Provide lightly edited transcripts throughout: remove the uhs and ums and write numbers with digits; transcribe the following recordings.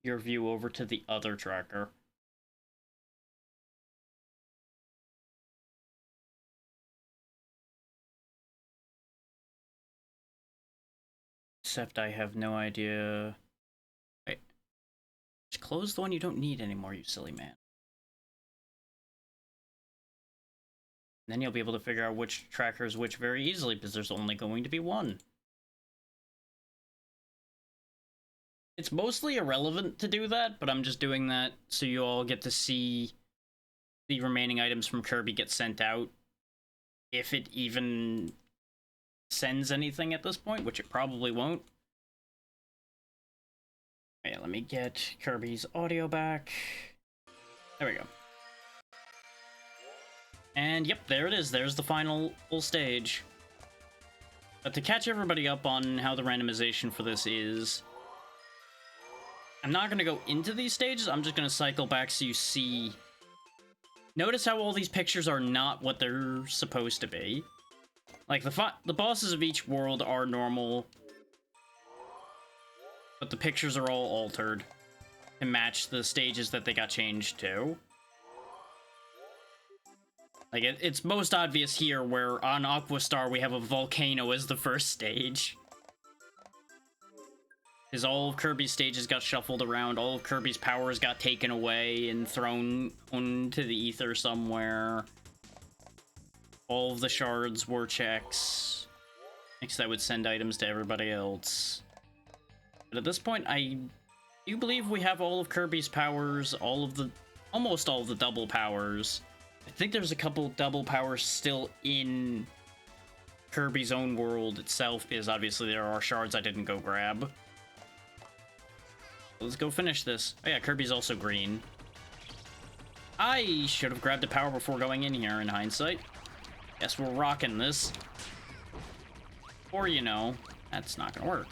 your view over to the other tracker. Except I have no idea. Wait. Just close the one you don't need anymore, you silly man. And then you'll be able to figure out which tracker is which very easily, because there's only going to be one. It's mostly irrelevant to do that, but I'm just doing that so you all get to see the remaining items from Kirby get sent out. If it even sends anything at this point, which it probably won't. Okay, let me get Kirby's audio back. There we go. And yep, there it is. There's the final full stage. But to catch everybody up on how the randomization for this is, I'm not going to go into these stages. I'm just going to cycle back so you see. Notice how all these pictures are not what they're supposed to be. Like, the bosses of each world are normal, but the pictures are all altered to match the stages that they got changed to. Like, it's most obvious here, where on Aquastar we have a volcano as the first stage. Because all of Kirby's stages got shuffled around, all of Kirby's powers got taken away and thrown into the ether somewhere. All of the shards were checks. Next, that would send items to everybody else. But at this point, I do believe we have all of Kirby's powers, almost all of the double powers. I think there's a couple double powers still in Kirby's own world itself, because obviously there are shards I didn't go grab. Let's go finish this. Oh yeah, Kirby's also green. I should have grabbed a power before going in here in hindsight. Guess we're rocking this. Or, you know, that's not gonna work.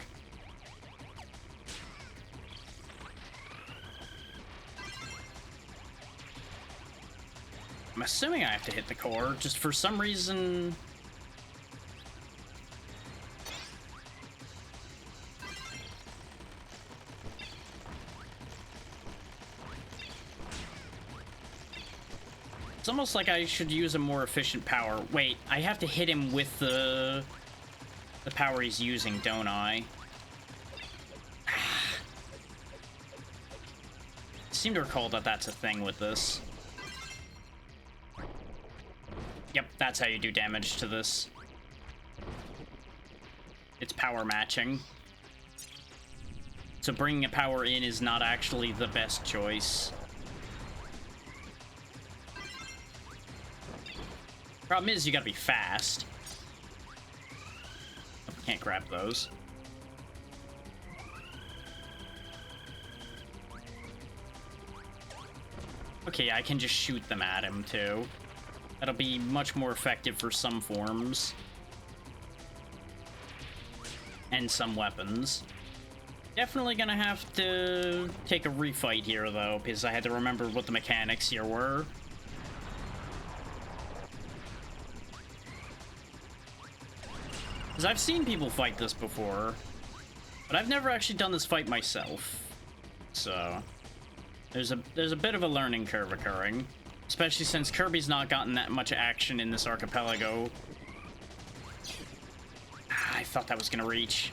I'm assuming I have to hit the core, just for some reason. It's almost like I should use a more efficient power. Wait, I have to hit him with the power he's using, don't I? I seem to recall that that's a thing with this. Yep, that's how you do damage to this. It's power matching. So bringing a power in is not actually the best choice. Problem is, you gotta be fast. Can't grab those. Okay, I can just shoot them at him, too. That'll be much more effective for some forms. And some weapons. Definitely gonna have to take a refight here, though, because I had to remember what the mechanics here were. Because I've seen people fight this before, but I've never actually done this fight myself. So, there's a bit of a learning curve occurring. Especially since Kirby's not gotten that much action in this archipelago. I thought that was gonna reach.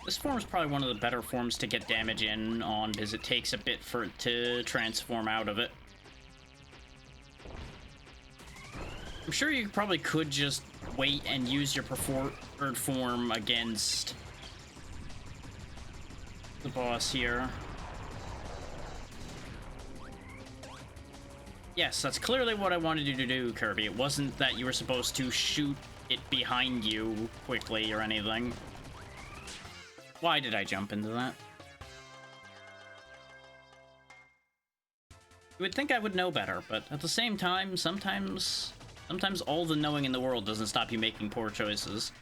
This form is probably one of the better forms to get damage in on, because it takes a bit for it to transform out of it. I'm sure you probably could just wait and use your preferred form against the boss here. Yes, that's clearly what I wanted you to do, Kirby. It wasn't that you were supposed to shoot it behind you quickly or anything. Why did I jump into that? You would think I would know better, but at the same time, sometimes all the knowing in the world doesn't stop you making poor choices.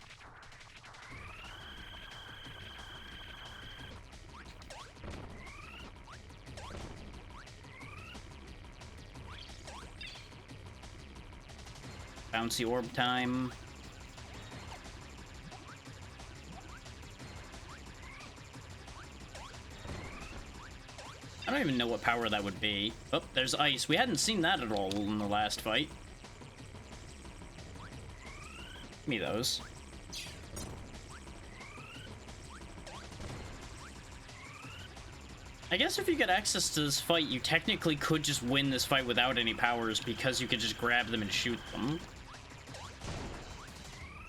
Bouncy orb time. I don't even know what power that would be. Oh, there's ice. We hadn't seen that at all in the last fight. Give me those. I guess if you get access to this fight, you technically could just win this fight without any powers because you could just grab them and shoot them.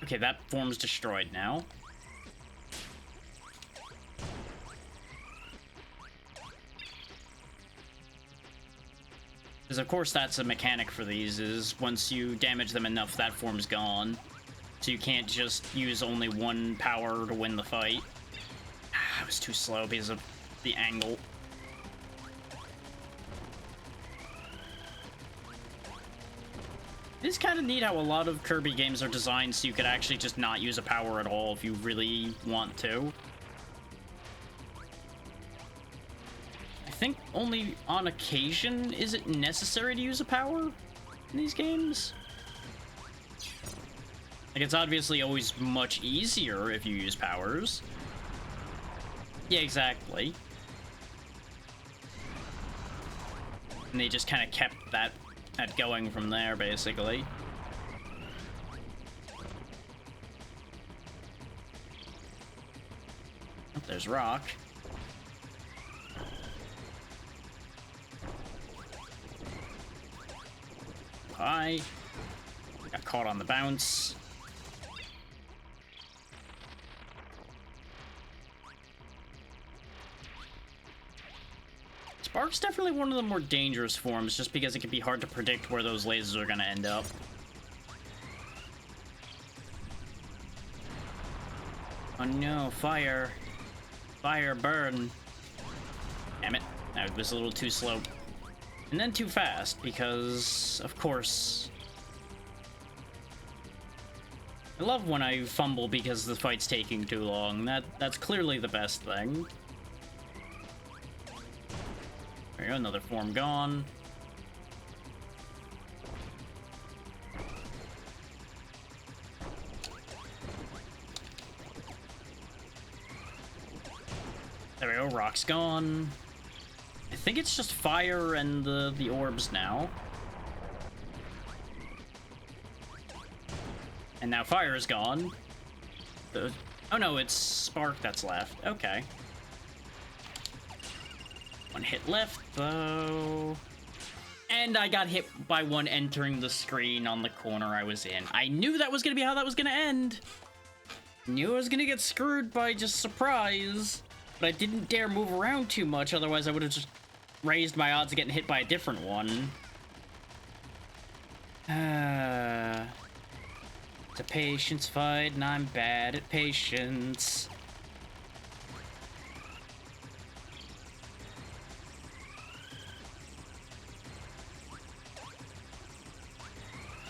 Okay, that form's destroyed now. Because of course that's a mechanic for these, is once you damage them enough, that form's gone. So you can't just use only one power to win the fight. I was too slow because of the angle. It is kind of neat how a lot of Kirby games are designed so you could actually just not use a power at all if you really want to. I think only on occasion is it necessary to use a power in these games. Like, it's obviously always much easier if you use powers. Yeah, exactly. And they just kind of kept that going from there, basically. Oh, there's rock. Hi. Got caught on the bounce. Spark's definitely one of the more dangerous forms, just because it can be hard to predict where those lasers are gonna end up. Oh no, fire. Fire, burn. Damn it. I was a little too slow. And then too fast, because, of course... I love when I fumble because the fight's taking too long. That's clearly the best thing. There you go, another form gone. There we go, rock's gone. I think it's just fire and the orbs now. And now fire is gone. Oh no, it's spark that's left. Okay. One hit left, though. And I got hit by one entering the screen on the corner I was in. I knew that was gonna be how that was gonna end. Knew I was gonna get screwed by just surprise. But I didn't dare move around too much, otherwise I would have just raised my odds of getting hit by a different one. It's a patience fight, and I'm bad at patience.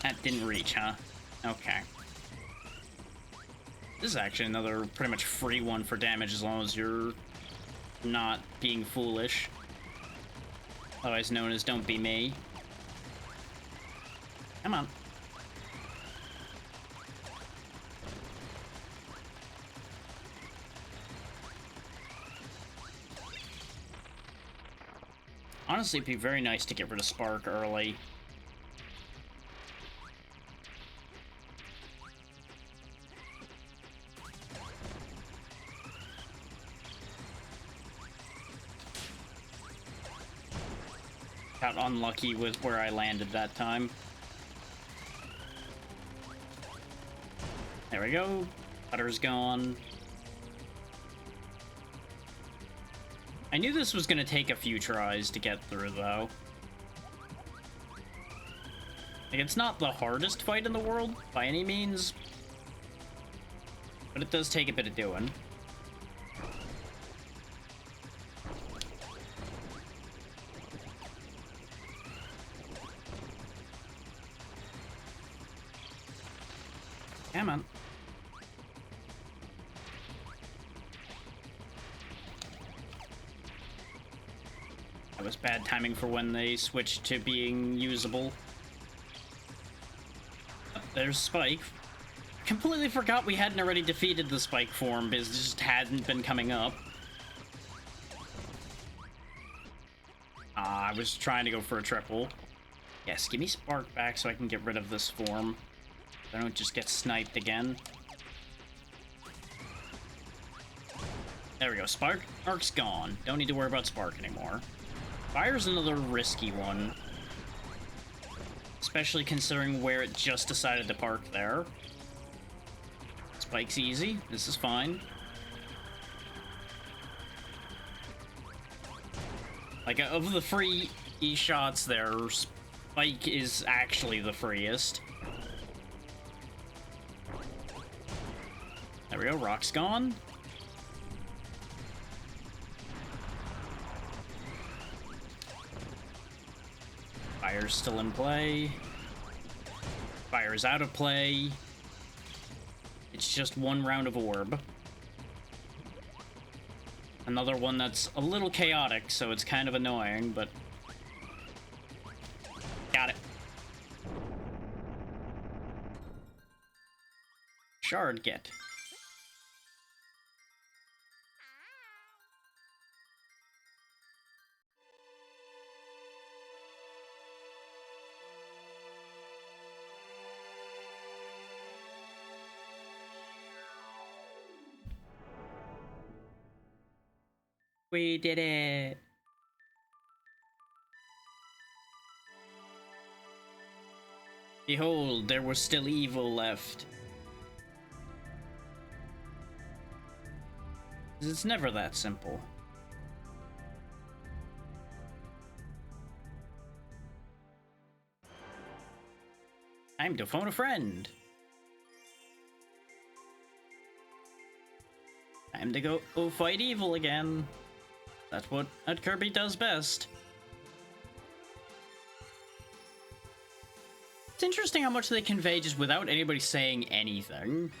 That didn't reach, huh? Okay. This is actually another pretty much free one for damage as long as you're not being foolish. Otherwise known as don't be me. Come on. Honestly, it'd be very nice to get rid of Spark early. Got unlucky with where I landed that time. There we go. Butter's gone. I knew this was gonna take a few tries to get through, though. Like, it's not the hardest fight in the world, by any means. But it does take a bit of doing. Come on. That was bad timing for when they switched to being usable. there's Spike. Completely forgot we hadn't already defeated the Spike form, because it just hadn't been coming up. I was trying to go for a triple. Yes, give me Spark back so I can get rid of this form. So I don't just get sniped again. There we go. Spark's gone. Don't need to worry about Spark anymore. Fire's another risky one. Especially considering where it just decided to park there. Spike's easy. This is fine. Like, of the free shots there, Spike is actually the freest. There we go. Rock's gone. Fire's still in play. Fire's out of play. It's just one round of orb. Another one that's a little chaotic, so it's kind of annoying, but... Got it. Shard get. We did it! Behold, there was still evil left. It's never that simple. Time to phone a friend. Time to go fight evil again. That's what Kirby does best. It's interesting how much they convey just without anybody saying anything.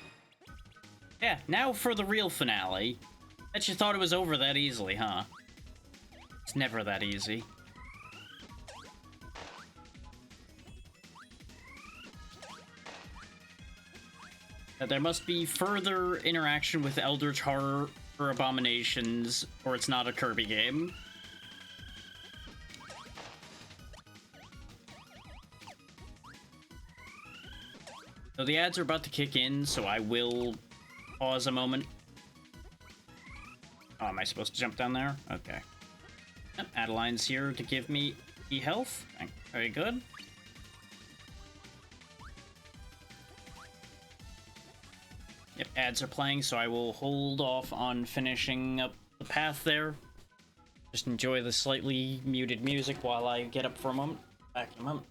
Yeah, now for the real finale. Bet you thought it was over that easily, huh? It's never that easy. There must be further interaction with Eldritch Horror or Abominations, or it's not a Kirby game. So the ads are about to kick in, so I will pause a moment. Oh, am I supposed to jump down there? Okay. Yep, Adeline's here to give me e-health. Very good. Yep, ads are playing, so I will hold off on finishing up the path there. Just enjoy the slightly muted music while I get up for a moment. Back in a moment.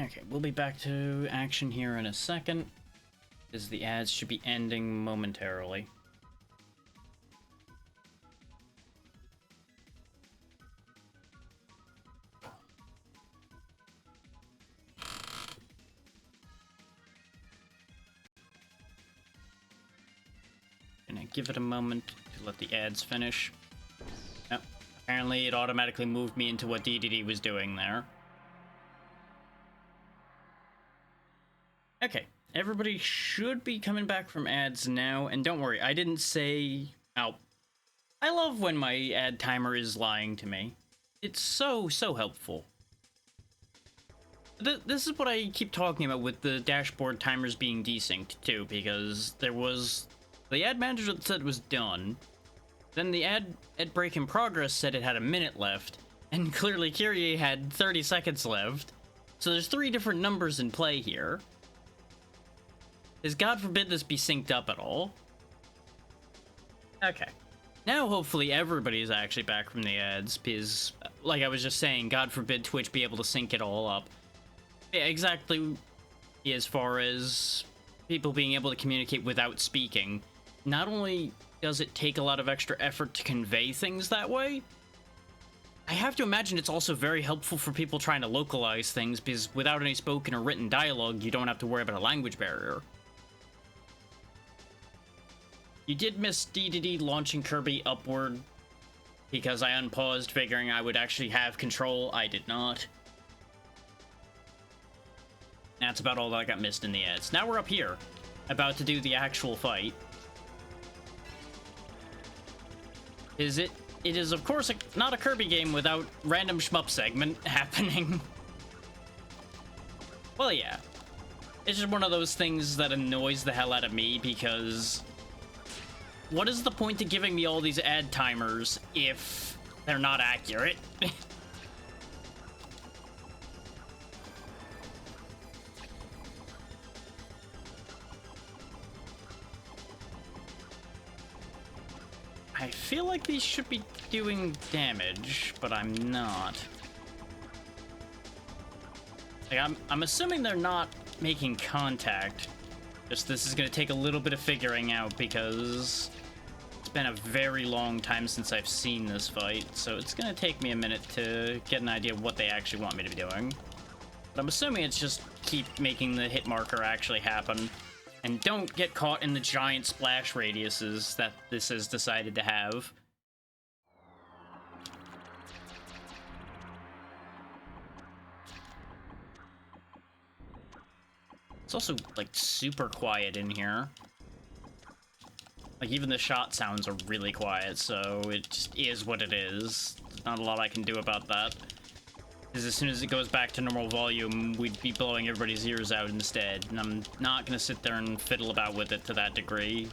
Okay, we'll be back to action here in a second, as the ads should be ending momentarily. Gonna give it a moment to let the ads finish. Oh, apparently it automatically moved me into what DDD was doing there. Okay, everybody should be coming back from ads now, and don't worry, I didn't say... Oh, I love when my ad timer is lying to me. It's so helpful. This is what I keep talking about with the dashboard timers being desynced, too, because there was... The ad manager that said it was done, then the ad break in progress said it had a minute left, and clearly Kirby had 30 seconds left, so there's 3 different numbers in play here. Is God forbid this be synced up at all? Okay. Now hopefully everybody's actually back from the ads, because, like I was just saying, God forbid Twitch be able to sync it all up. Yeah, exactly as far as people being able to communicate without speaking. Not only does it take a lot of extra effort to convey things that way, I have to imagine it's also very helpful for people trying to localize things, because without any spoken or written dialogue, you don't have to worry about a language barrier. You did miss DDD launching Kirby upward, because I unpaused figuring I would actually have control. I did not. That's about all that I got missed in the ads. Now we're up here, about to do the actual fight. It is, of course, not a Kirby game without random shmup segment happening. Well, yeah. It's just one of those things that annoys the hell out of me, because... What is the point of giving me all these ad timers if they're not accurate? I feel like these should be doing damage, but I'm not. Like, I'm assuming they're not making contact. Just this is going to take a little bit of figuring out, because it's been a very long time since I've seen this fight, so it's going to take me a minute to get an idea of what they actually want me to be doing. But I'm assuming it's just keep making the hit marker actually happen, and don't get caught in the giant splash radiuses that this has decided to have. It's also, like, super quiet in here. Like, even the shot sounds are really quiet, so it just is what it is. There's not a lot I can do about that. Because as soon as it goes back to normal volume, we'd be blowing everybody's ears out instead. And I'm not going to sit there and fiddle about with it to that degree.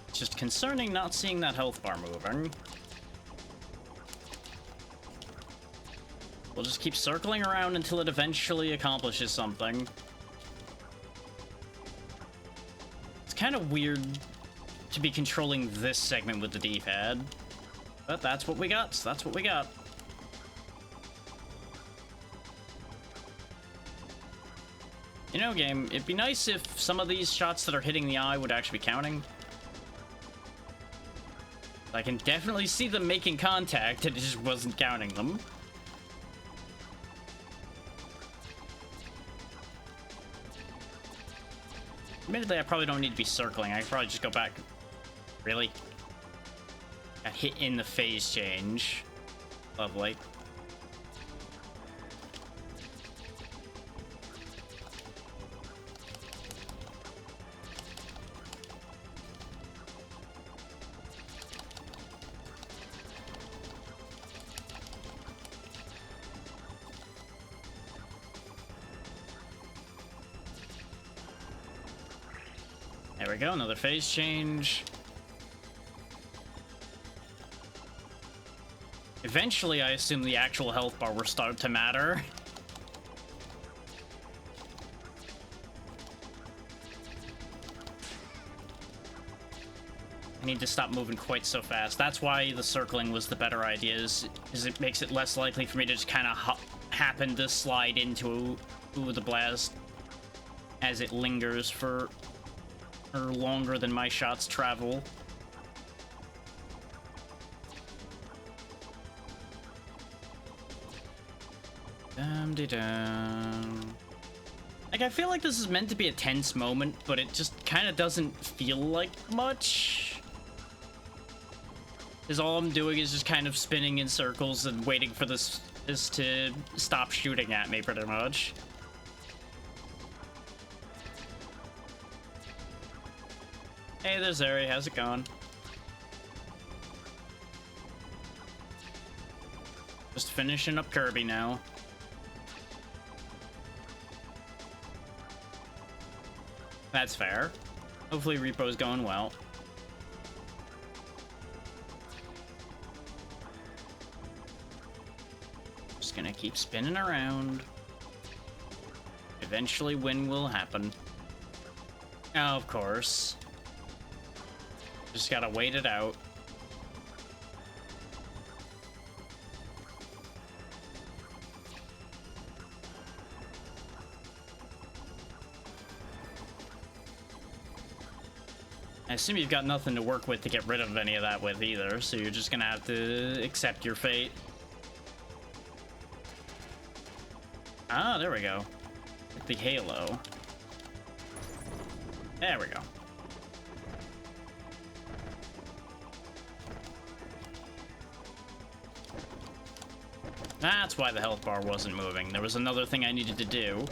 It's just concerning not seeing that health bar moving. We'll just keep circling around until it eventually accomplishes something. It's kind of weird to be controlling this segment with the D-pad, but that's what we got, so that's what we got. You know, game, it'd be nice if some of these shots that are hitting the eye would actually be counting. I can definitely see them making contact, and it just wasn't counting them. Admittedly, I probably don't need to be circling. I can probably just go back. Really? Got hit in the phase change. Lovely. There we go, another phase change. Eventually, I assume the actual health bar will start to matter. I need to stop moving quite so fast. That's why the circling was the better idea, is it makes it less likely for me to just kind of happen to slide into the blast as it lingers for longer than my shots travel. Dum-de-dum. Like, I feel like this is meant to be a tense moment, but it just kind of doesn't feel like much. Because all I'm doing is just kind of spinning in circles and waiting for this to stop shooting at me, pretty much. Hey, there's Ari. How's it going? Just finishing up Kirby now. That's fair. Hopefully Repo's going well. Just gonna keep spinning around. Eventually win will happen. Oh, of course. Just gotta wait it out. I assume you've got nothing to work with to get rid of any of that with either, so you're just gonna have to accept your fate. Ah, there we go. The halo. There we go. That's why the health bar wasn't moving. There was another thing I needed to do.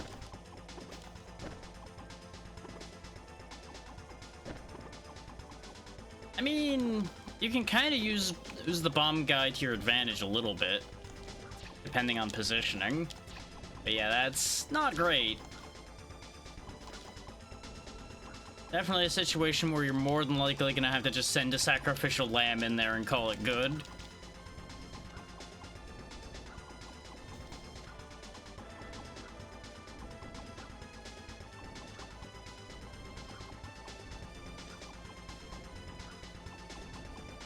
I mean, you can kind of use the bomb guy to your advantage a little bit, depending on positioning. But yeah, that's not great. Definitely a situation where you're more than likely gonna have to just send a sacrificial lamb in there and call it good.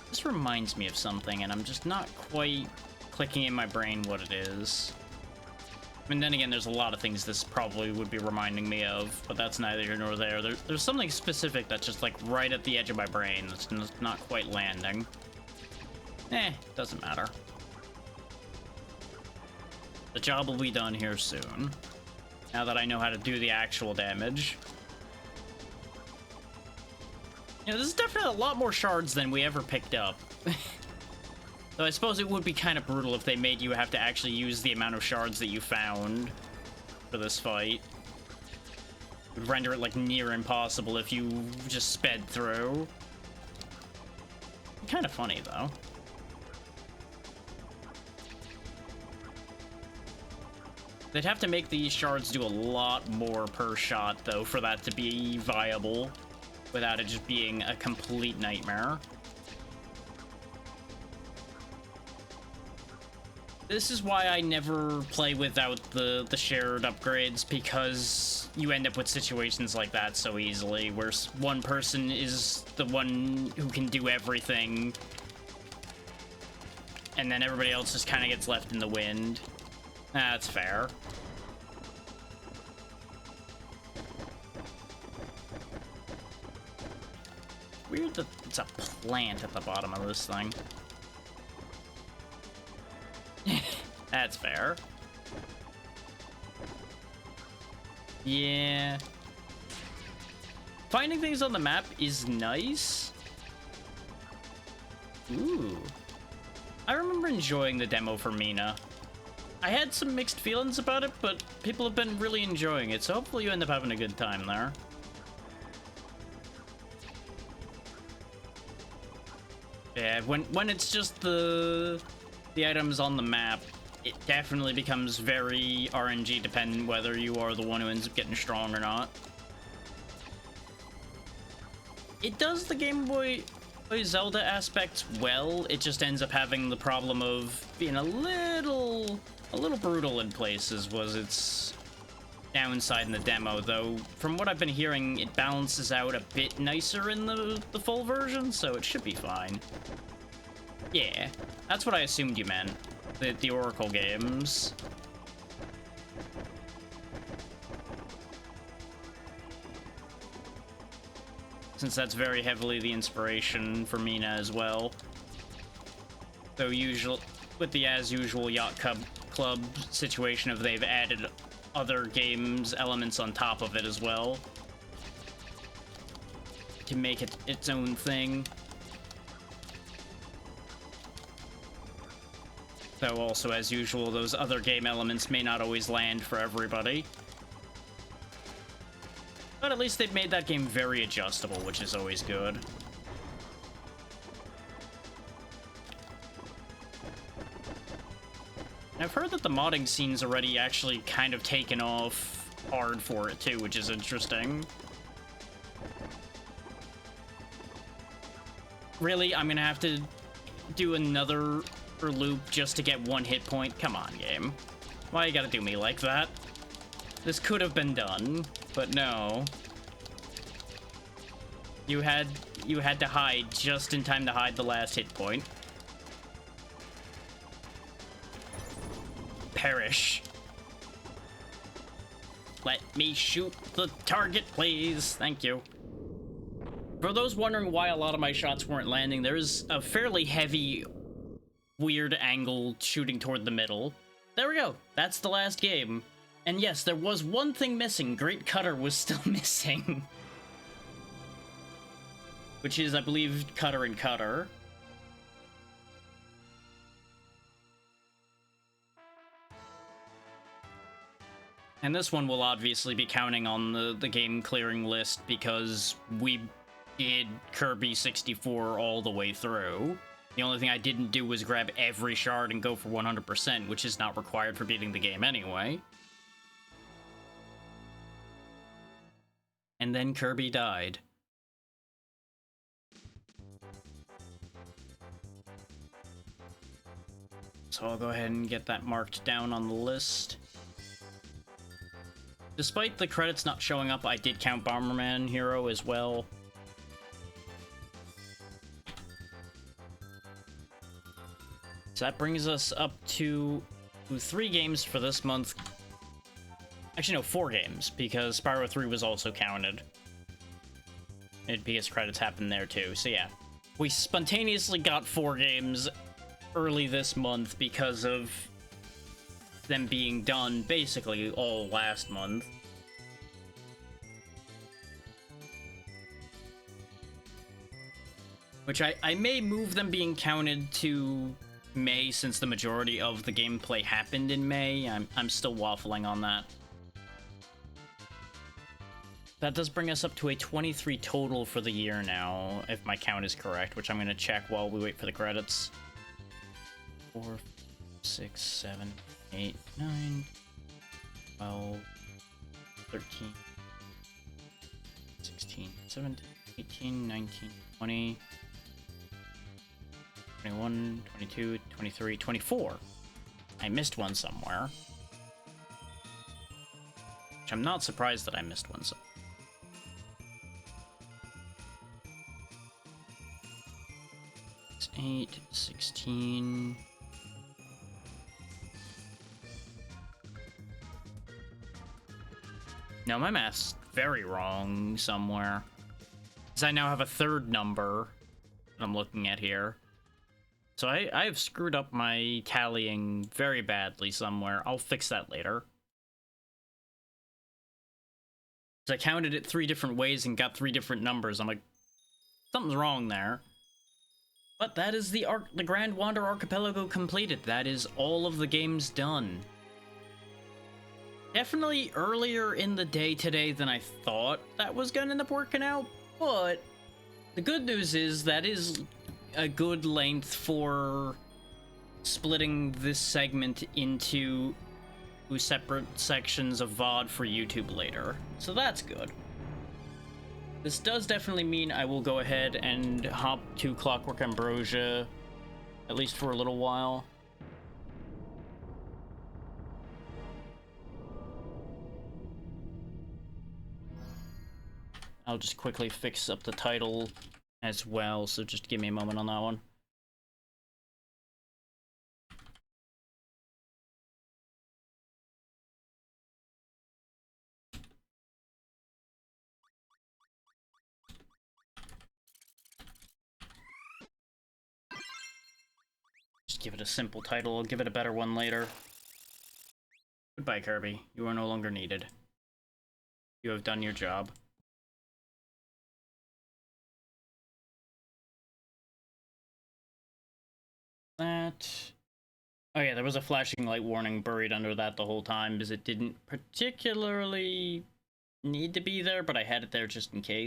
This reminds me of something, and I'm just not quite clicking in my brain what it is. And then again, there's a lot of things this probably would be reminding me of, but that's neither here nor there. There's something specific that's just like right at the edge of my brain that's not quite landing. Doesn't matter. The job will be done here soon, now that I know how to do the actual damage. You know, this is definitely a lot more shards than we ever picked up. So I suppose it would be kind of brutal if they made you have to actually use the amount of shards that you found for this fight. It would render it like near impossible if you just sped through. Kind of funny though. They'd have to make these shards do a lot more per shot though for that to be viable, without it just being a complete nightmare. This is why I never play without the shared upgrades, because you end up with situations like that so easily, where one person is the one who can do everything, and then everybody else just kind of gets left in the wind. That's fair. Weird that it's a plant at the bottom of this thing. That's fair. Yeah. Finding things on the map is nice. Ooh. I remember enjoying the demo for Mina. I had some mixed feelings about it, but people have been really enjoying it, so hopefully you end up having a good time there. Yeah, when it's just the items on the map, it definitely becomes very RNG dependent whether you are the one who ends up getting strong or not. It does the Game Boy Zelda aspects well, it just ends up having the problem of being a little brutal in places, was its downside in the demo, though from what I've been hearing, it balances out a bit nicer in the full version, so it should be fine. Yeah, that's what I assumed you meant. The Oracle games. Since that's very heavily the inspiration for Mina as well. So usual with the as usual Yacht Club situation of they've added other games elements on top of it as well to make it its own thing. Though also, as usual, those other game elements may not always land for everybody. But at least they've made that game very adjustable, which is always good. I've heard that the modding scene's already actually kind of taken off hard for it too, which is interesting. Really? I'm gonna have to do another loop just to get one hit point? Come on, game. Why you gotta do me like that? This could have been done, but no. You had to hide just in time to hide the last hit point. Perish. Let me shoot the target, please. Thank you. For those wondering why a lot of my shots weren't landing, there's a fairly heavy, weird angle shooting toward the middle. There we go. That's the last game. And yes, there was one thing missing. Great Cutter was still missing. Which is, I believe, Cutter and Cutter. And this one will obviously be counting on the game clearing list because we did Kirby 64 all the way through. The only thing I didn't do was grab every shard and go for 100%, which is not required for beating the game anyway. And then Kirby died. So I'll go ahead and get that marked down on the list. Despite the credits not showing up, I did count Bomberman Hero as well. So that brings us up to 3 games for this month. Actually, no, 4 games, because Spyro 3 was also counted. Because credits happened there too, so yeah. We spontaneously got 4 games early this month because of them being done basically all last month. Which I may move them being counted to May, since the majority of the gameplay happened in May. I'm still waffling on that. That does bring us up to a 23 total for the year now, if my count is correct, which I'm going to check while we wait for the credits. 4, 6, 7, 8, 9, 12, 13, 16, 17, 18, 19, 20, 21, 22, 23, 24. I missed one somewhere. Which I'm not surprised that I missed one somewhere. It's 8, 16... No, my math's very wrong somewhere. Because I now have a third number that I'm looking at here. So I have screwed up my tallying very badly somewhere. I'll fix that later. So I counted it 3 different ways and got 3 different numbers. I'm like, something's wrong there. But that is the Grand Wander Archipelago completed. That is all of the games done. Definitely earlier in the day today than I thought that was gonna end up working out, but the good news is that is a good length for splitting this segment into separate sections of VOD for YouTube later. So that's good. This does definitely mean I will go ahead and hop to Clockwork Ambrosia, at least for a little while. I'll just quickly fix up the title as well, so just give me a moment on that one. Just give it a simple title, I'll give it a better one later. Goodbye, Kirby. You are no longer needed. You have done your job. That... Oh yeah, there was a flashing light warning buried under that the whole time, because it didn't particularly need to be there, but I had it there just in case.